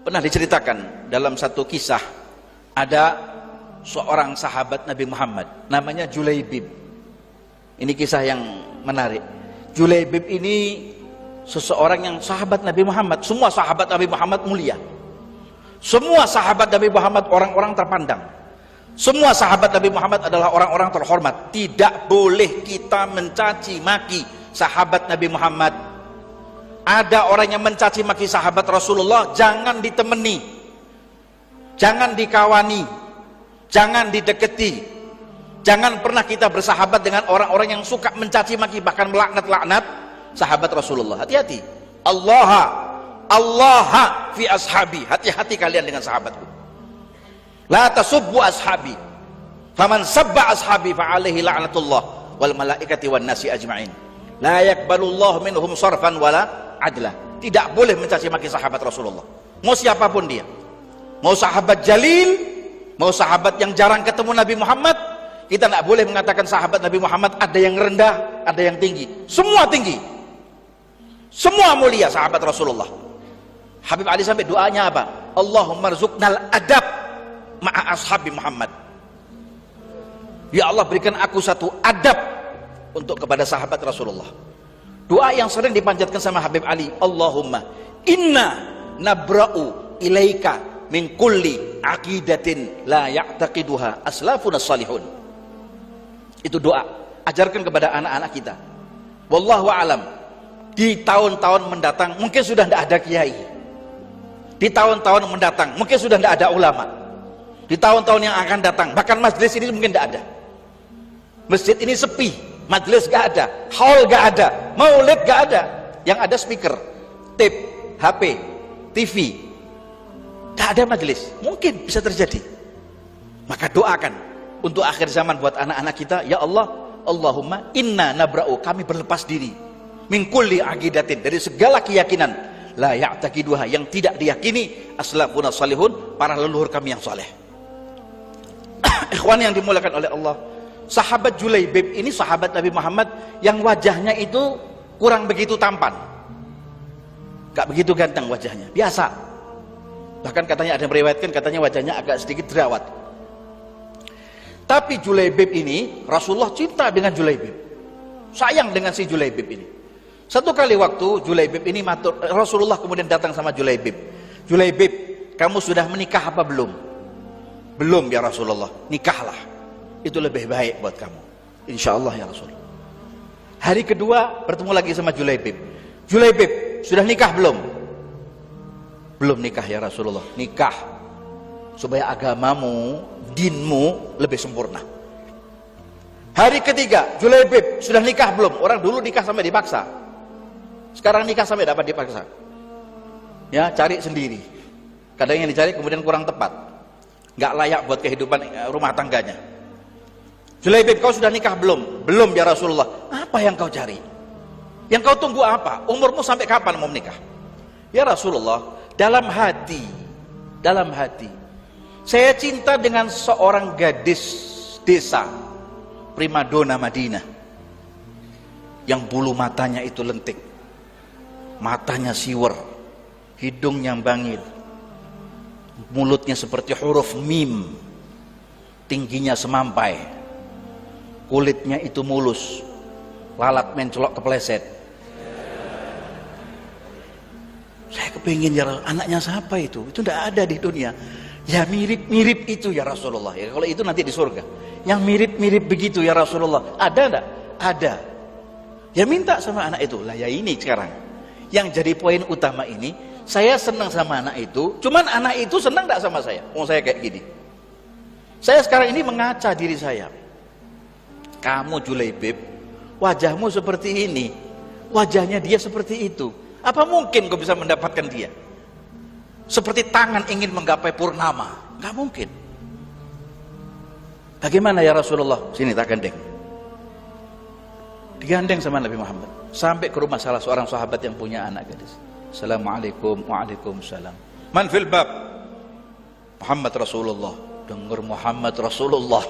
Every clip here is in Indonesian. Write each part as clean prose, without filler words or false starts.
Pernah diceritakan dalam satu kisah, ada seorang sahabat Nabi Muhammad namanya Julaibib. Ini kisah yang menarik. Julaibib ini seseorang yang sahabat Nabi Muhammad. Semua sahabat Nabi Muhammad mulia. Semua sahabat Nabi Muhammad orang-orang terpandang. Semua sahabat Nabi Muhammad adalah orang-orang terhormat. Tidak boleh kita mencaci maki sahabat Nabi Muhammad. Ada orang yang mencaci maki sahabat Rasulullah, jangan ditemani, jangan dikawani, jangan dideketi. Jangan pernah kita bersahabat dengan orang-orang yang suka mencaci maki, bahkan melaknat-laknat sahabat Rasulullah. Hati-hati. Allah fi ashabi. Hati-hati kalian dengan sahabatku. La tasubbu ashabi. Faman sabba ashabi fa alaihi la'natullah wal malaikati wan nasi ajma'in. La yaqbalullahu minhum sarfan wala adlah. Tidak boleh mencaci maki sahabat Rasulullah, mau siapapun dia, mau sahabat jalil, mau sahabat yang jarang ketemu Nabi Muhammad. Kita tidak boleh mengatakan sahabat Nabi Muhammad ada yang rendah, ada yang tinggi. Semua tinggi, semua mulia sahabat Rasulullah. Habib Ali sampai doanya apa? Allahumma rzuqnal adab ma'a ashabi Muhammad. Ya Allah, berikan aku satu adab untuk kepada sahabat Rasulullah. Doa yang sering dipanjatkan sama Habib Ali, Allahumma inna nabra'u ilaika min kulli aqidatin la ya'taqiduha aslafuna salihun. Itu doa, ajarkan kepada anak-anak kita. Wallahu alam, di tahun-tahun mendatang mungkin sudah tidak ada kiai. Di tahun-tahun mendatang mungkin sudah tidak ada ulama. Di tahun-tahun yang akan datang bahkan majelis ini mungkin tidak ada. Masjid ini sepi, majelis gak ada, haul gak ada, maulid gak ada. Yang ada speaker, tape, HP, TV. Gak ada majelis. Mungkin bisa terjadi. Maka doakan untuk akhir zaman buat anak-anak kita, ya Allah, Allahumma inna nabra'u, kami berlepas diri min kulli aqidatin, dari segala keyakinan la ya'taqiduha, yang tidak diyakini aslafuna salihun, para leluhur kami yang saleh. Ikhwan yang dimuliakan oleh Allah, sahabat Julaibib ini sahabat Nabi Muhammad yang wajahnya itu kurang begitu tampan, gak begitu ganteng wajahnya, biasa. Bahkan katanya ada yang meriwayatkan, katanya wajahnya agak sedikit jerawat. Tapi Julaibib ini, Rasulullah cinta dengan Julaibib, sayang dengan si Julaibib ini. Satu kali waktu Julaibib ini matur, Rasulullah kemudian datang sama Julaibib. Julaibib, kamu sudah menikah apa belum? Belum ya Rasulullah. Nikahlah, itu lebih baik buat kamu, insya Allah ya Rasul. Hari kedua bertemu lagi sama Julaibib. Julaibib, sudah nikah belum? Belum nikah ya Rasulullah. Nikah supaya agamamu, dinmu lebih sempurna. Hari ketiga, Julaibib, sudah nikah belum? Orang dulu nikah sampai dipaksa, sekarang nikah sampai dapat dipaksa. Ya, cari sendiri. Kadang yang dicari kemudian kurang tepat, nggak layak buat kehidupan rumah tangganya. Julaibib, kau sudah nikah belum? Belum ya Rasulullah. Apa yang kau cari? Yang kau tunggu apa? Umurmu sampai kapan mau menikah? Ya Rasulullah, dalam hati saya cinta dengan seorang gadis desa primadona Madinah yang bulu matanya itu lentik, matanya siwer, hidungnya bangil, mulutnya seperti huruf mim, tingginya semampai, kulitnya itu mulus, lalat mencolok kepleset. Saya kepingin ya, anaknya siapa itu? Itu tidak ada di dunia. Ya mirip-mirip itu ya Rasulullah. Ya, kalau itu nanti di surga. Yang mirip-mirip begitu ya Rasulullah. Ada enggak? Ada. Ya minta sama anak itu. Lah ya ini sekarang. Yang jadi poin utama ini, saya senang sama anak itu. Cuman anak itu senang enggak sama saya? Mau saya kayak gini. Saya sekarang ini mengaca diri saya. Kamu Julaibib, wajahmu seperti ini. Wajahnya dia seperti itu. Apa mungkin kau bisa mendapatkan dia? Seperti tangan ingin menggapai purnama, nggak mungkin. Bagaimana ya Rasulullah? Sini tak gandeng. Digandeng sama Nabi Muhammad sampai ke rumah salah seorang sahabat yang punya anak gadis. Assalamualaikum. Waalaikumsalam. Man fil bab? Muhammad Rasulullah. Dengar Muhammad Rasulullah.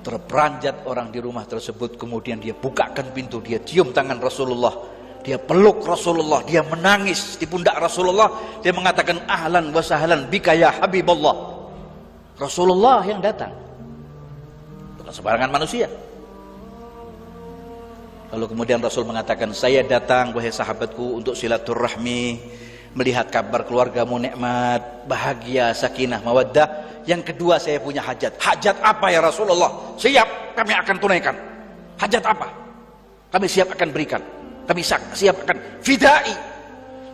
Terperanjat orang di rumah tersebut, kemudian dia bukakan pintu, dia cium tangan Rasulullah. dia peluk Rasulullah, dia menangis di pundak Rasulullah, dia mengatakan ahlan wa sahlan bika ya Habiballah. Rasulullah yang datang, bukan sembarangan manusia. Lalu kemudian Rasul mengatakan, saya datang wahai sahabatku untuk silaturahmi, melihat kabar keluargamu nikmat, bahagia, sakinah, mawaddah. Yang kedua, saya punya hajat. Hajat apa ya Rasulullah? Siap, kami akan tunaikan. Hajat apa? Kami siap akan berikan. Kami siap akan fidai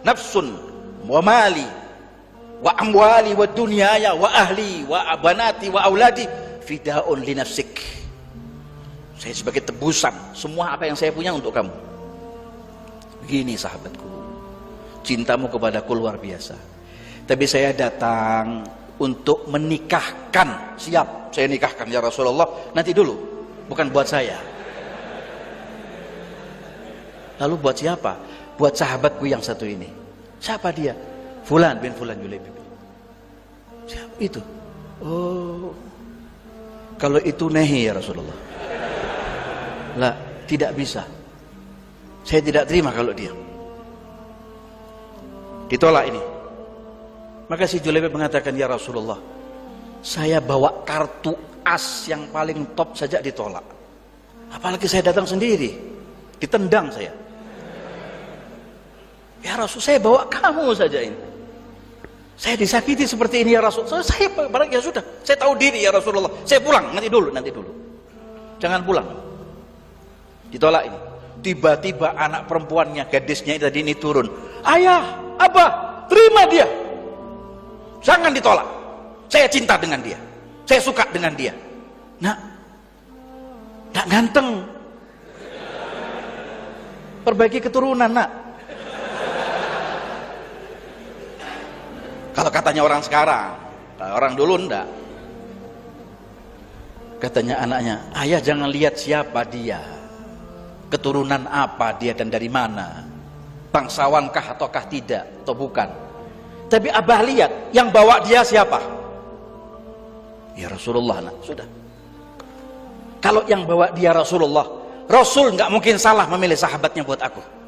nafsun wa mali wa amwali wa dunyaya wa ahli wa abanati wa auladi fidaun li nafsik. Saya sebagai tebusan semua apa yang saya punya untuk kamu. Begini sahabatku, cintamu kepadaku luar biasa. Tapi saya datang untuk menikahkan. Siap, saya nikahkan ya Rasulullah. Nanti dulu, bukan buat saya. Lalu buat siapa? Buat sahabatku yang satu ini. Siapa dia? Fulan bin Fulan Julaibib. Siapa itu? Oh, kalau itu nehi ya Rasulullah. Lah, tidak bisa. Saya tidak terima kalau dia. Ditolak ini. Maka si Julaibib mengatakan, ya Rasulullah, saya bawa kartu as yang paling top saja ditolak. Apalagi saya datang sendiri, ditendang saya. Ya Rasul, saya bawa kamu saja ini. Saya disakiti seperti ini ya Rasul. Saya barang ya sudah, saya tahu diri ya Rasulullah. Saya pulang, nanti dulu. Jangan pulang. Ditolak ini. Tiba-tiba anak perempuannya, gadisnya tadi ini turun. Ayah, abah, terima dia. Jangan ditolak. Saya cinta dengan dia. Saya suka dengan dia. Nak, tak ganteng. Perbaiki keturunan, nak. Kalau katanya orang sekarang, orang dulu enggak. Katanya anaknya, ayah jangan lihat siapa dia, keturunan apa dia dan dari mana, bangsawankah ataukah tidak atau bukan. Tapi abah lihat yang bawa dia siapa? Ya Rasulullah, nak. Sudah. Kalau yang bawa dia Rasulullah, Rasul nggak mungkin salah memilih sahabatnya buat aku.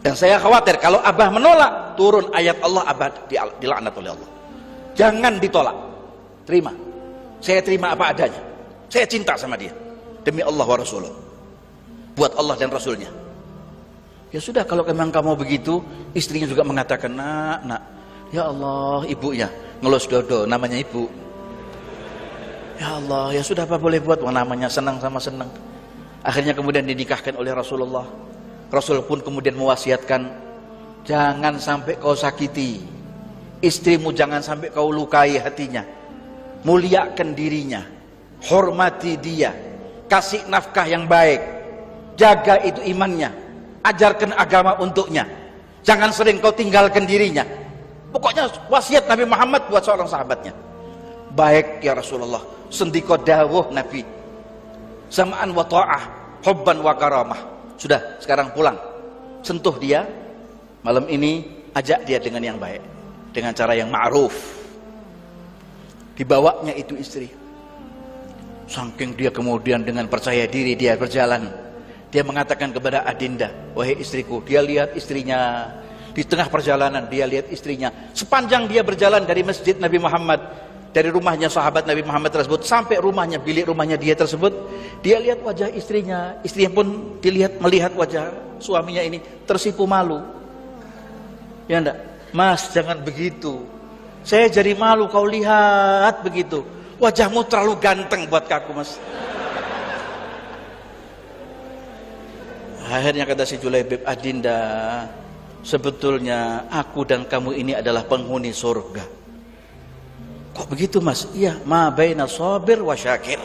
Dan saya khawatir kalau abah menolak, turun ayat Allah, abah dilaknat oleh Allah. Jangan ditolak. Terima. Saya terima apa adanya. Saya cinta sama dia. Demi Allah wa Rasulullah. Buat Allah dan Rasulnya. Ya sudah, kalau memang kamu begitu, istrinya juga mengatakan, nak, ya Allah, ibunya ngelus dodo, namanya ibu. Ya Allah, ya sudah, apa boleh buat, namanya senang sama senang. Akhirnya kemudian dinikahkan oleh Rasulullah. Rasul pun kemudian mewasiatkan, jangan sampai kau sakiti istrimu, jangan sampai kau lukai hatinya. Muliakan dirinya, hormati dia, kasih nafkah yang baik, jaga itu imannya, ajarkan agama untuknya, jangan sering kau tinggalkan dirinya. Pokoknya wasiat Nabi Muhammad buat seorang sahabatnya. Baik ya Rasulullah, sendiko dawuh Nabi, sama'an wa ta'ah, hubban wa karamah. Sudah, sekarang pulang, sentuh dia malam ini, ajak dia dengan yang baik, dengan cara yang ma'ruf. Dibawanya itu istri. Saking dia kemudian dengan percaya diri dia berjalan, dia mengatakan kepada Adinda, wahai istriku. Dia lihat istrinya di tengah perjalanan, dia lihat istrinya sepanjang dia berjalan dari masjid Nabi Muhammad, dari rumahnya sahabat Nabi Muhammad tersebut sampai rumahnya, bilik rumahnya dia tersebut, dia lihat wajah istrinya. Istrinya pun melihat wajah suaminya ini tersipu malu. Ya enggak, Mas, jangan begitu, saya jadi malu kau lihat begitu, wajahmu terlalu ganteng buat aku, Mas. Akhirnya kata si Julaibib, Adinda, sebetulnya aku dan kamu ini adalah penghuni surga. Kok begitu, Mas? Iya, ma baina sabir wa syakir,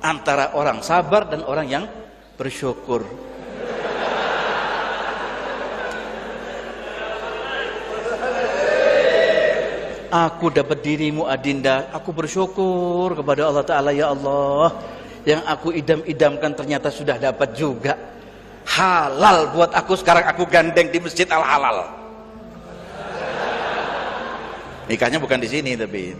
antara orang sabar dan orang yang bersyukur. Aku dapat dirimu Adinda, aku bersyukur kepada Allah Ta'ala. Ya Allah, yang aku idam-idamkan ternyata sudah dapat juga. Halal buat aku, sekarang aku gandeng di Masjid Al-Halal. Nikahnya bukan di sini, tapi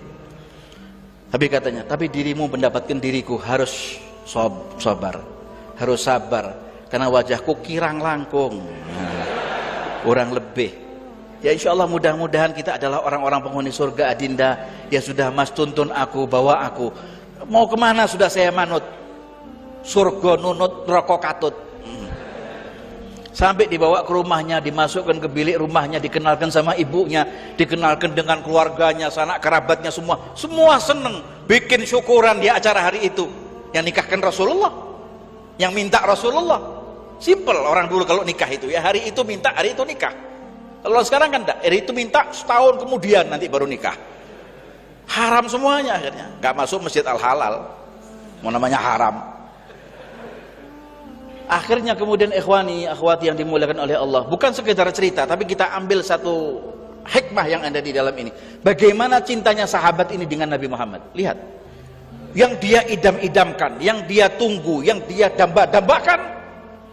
katanya, tapi dirimu mendapatkan diriku harus sabar, harus sabar. karena wajahku kirang langkung. Kurang lebih. Ya insya Allah mudah-mudahan kita adalah orang-orang penghuni surga. Adinda, ya sudah Mas, tuntun aku, bawa aku. Mau kemana sudah saya manut. Surga nunut, rokok katut. Sampai dibawa ke rumahnya, dimasukkan ke bilik rumahnya, dikenalkan sama ibunya, dikenalkan dengan keluarganya, sanak kerabatnya, semua seneng, bikin syukuran di acara hari itu. Yang nikahkan Rasulullah, yang minta Rasulullah. Simple orang dulu kalau nikah itu, ya hari itu minta, hari itu nikah. Kalau sekarang kan enggak, hari itu minta, setahun kemudian nanti baru nikah. Haram semuanya akhirnya, nggak masuk masjid al-halal, mau namanya haram. Akhirnya kemudian ikhwani, akhwati yang dimuliakan oleh Allah, bukan sekedar cerita, tapi kita ambil satu hikmah yang ada di dalam ini. Bagaimana cintanya sahabat ini dengan Nabi Muhammad. Lihat, yang dia idam-idamkan, yang dia tunggu, yang dia damba-dambakan,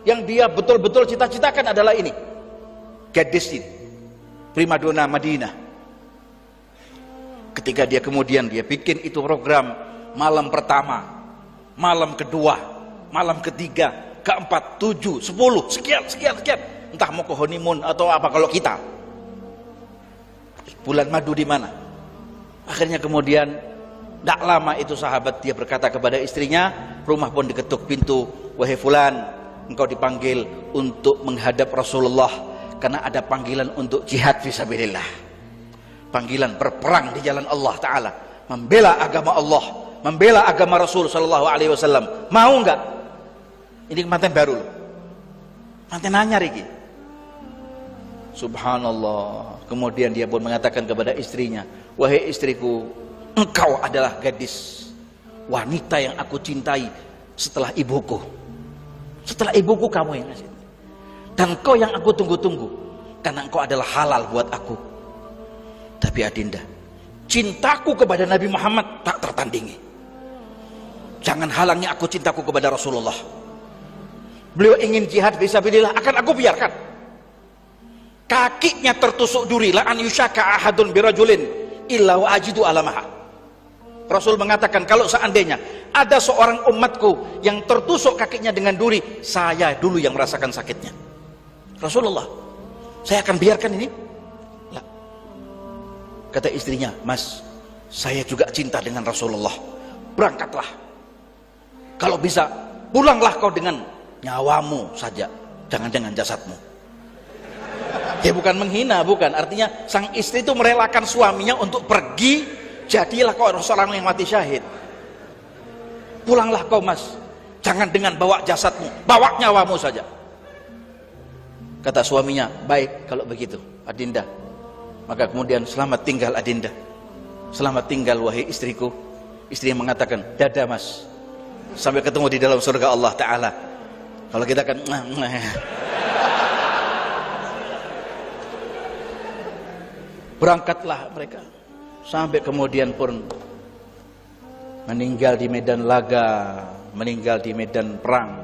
yang dia betul-betul cita-citakan adalah ini. Gadis ini, primadona Madinah. Ketika dia kemudian dia bikin itu program malam pertama, malam kedua, malam ketiga, keempat, 7, 10, sekian. Entah mau ke honeymoon atau apa kalau kita. Bulan madu di mana? Akhirnya kemudian tidak lama itu sahabat dia berkata kepada istrinya, rumah pun diketuk pintu, wahai fulan, engkau dipanggil untuk menghadap Rasulullah karena ada panggilan untuk jihad fisabilillah. Panggilan berperang di jalan Allah Ta'ala, membela agama Allah, membela agama Rasul Sallallahu Alaihi Wasallam. Mau enggak? Ini manten baru loh, manten anyar iki. Subhanallah. Kemudian dia pun mengatakan kepada istrinya, wahai istriku, engkau adalah gadis wanita yang aku cintai setelah ibuku. Setelah ibuku kamu yang ngasih. Dan kau yang aku tunggu-tunggu, karena engkau adalah halal buat aku. Tapi Adinda, cintaku kepada Nabi Muhammad tak tertandingi. Jangan halangi aku cintaku kepada Rasulullah. Beliau ingin jihad fisabilillah, akan aku biarkan. Kakinya tertusuk duri, la an yusyaka ahadun birajulin illa wa ajidu alamaha. Rasul mengatakan, kalau seandainya ada seorang umatku yang tertusuk kakinya dengan duri, saya dulu yang merasakan sakitnya. Rasulullah, saya akan biarkan ini? Lah. Kata istrinya, Mas, saya juga cinta dengan Rasulullah. Berangkatlah. Kalau bisa, pulanglah kau dengan nyawamu saja, jangan dengan jasadmu. Ya bukan menghina, bukan. Artinya sang istri itu merelakan suaminya untuk pergi, jadilah kau seorang yang mati syahid. Pulanglah kau Mas, jangan dengan bawa jasadmu, bawa nyawamu saja. Kata suaminya, baik kalau begitu Adinda. Maka kemudian, selamat tinggal Adinda, selamat tinggal wahai istriku. Istri yang mengatakan, dadah Mas, sampai ketemu di dalam surga Allah Ta'ala. Kalau kita kan berangkatlah mereka sampai kemudian pun meninggal di medan laga, meninggal di medan perang.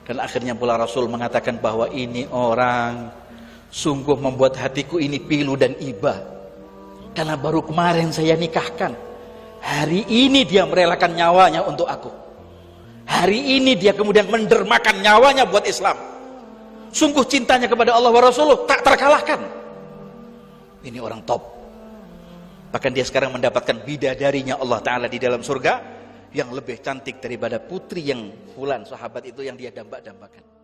Dan akhirnya pula Rasul mengatakan bahwa ini orang sungguh membuat hatiku ini pilu dan iba, karena baru kemarin saya nikahkan, hari ini dia merelakan nyawanya untuk aku. Hari ini dia kemudian mendermakan nyawanya buat Islam. Sungguh cintanya kepada Allah wa Rasulullah tak terkalahkan. Ini orang top. Bahkan dia sekarang mendapatkan bidadarinya Allah Ta'ala di dalam surga, yang lebih cantik daripada putri yang fulan sahabat itu yang dia damba-dambakan.